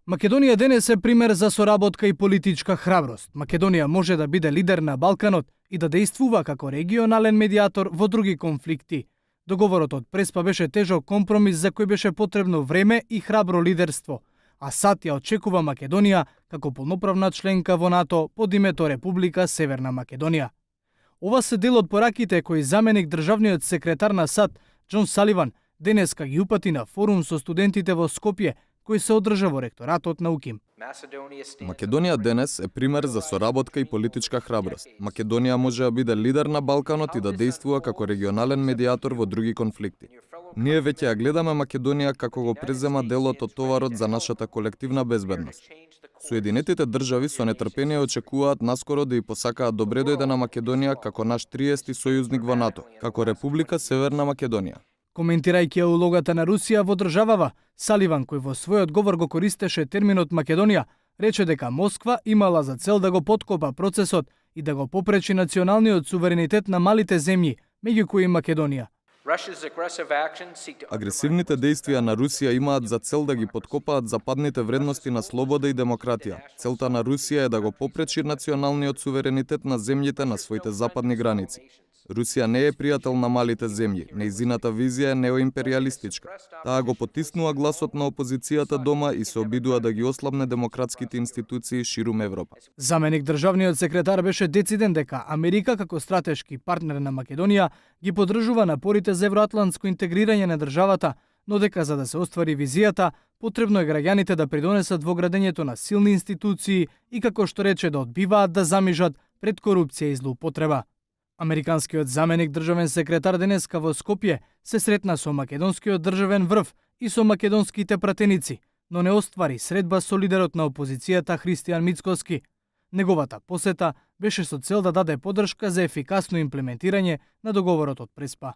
Македонија денес е пример за соработка и политичка храброст. Македонија може да биде лидер на Балканот и да действува како регионален медиатор во други конфликти. Договорот од Преспа беше тежок компромис за кој беше потребно време и храбро лидерство, а САД ја очекува Македонија како полноправна членка во НАТО под името Република Северна Македонија. Ова се дел од пораките кои заменик државниот секретар на САД Џон Саливан денеска ги упати на форум со студентите во Скопје кој се одржа во ректоратот на УКИМ. Македонија денес е пример за соработка и политичка храброст. Македонија може да биде лидер на Балканот и да действува како регионален медиатор во други конфликти. Ние веќе ја гледаме Македонија како го презема делот од товарот за нашата колективна безбедност. Соединетите држави со нетрпение очекуваат наскоро да и посакаат добре дојде на Македонија како наш 30-ти сојузник во НАТО, како Република Северна Македонија. Коментирајќи улогата на Русија во државава, Саливан, кој во својот говор го користеше терминот Македонија, рече дека Москва имала за цел да го поткопа процесот и да го попречи националниот суверенитет на малите земји, меѓу кои Македонија. Агресивните действија на Русија имаат за цел да ги поткопаат западните вредности на слобода и демократија. Целта на Русија е да го попречи националниот суверенитет на земјите на своите западни граници. Русија не е пријател на малите земји, нејзината визија е неоимпериалистичка. Таа го потиснува гласот на опозицијата дома и се обидува да ги ослабне демократските институции ширум Европа. Заменик државниот секретар беше дециден дека Америка како стратешки партнер на Македонија ги поддржува напорите за евроатлантско интегрирање на државата, но дека за да се оствари визијата, потребно е граѓаните да придонесат во градењето на силни институции и како што рече да одбиваат да замижат пред корупција и злоупотреба. Американскиот заменик државен секретар денеска во Скопје се сретна со македонскиот државен врв и со македонските пратеници, но не оствари средба со лидерот на опозицијата Христијан Мицкоски. Неговата посета беше со цел да даде поддршка за ефикасно имплементирање на договорот од Преспа.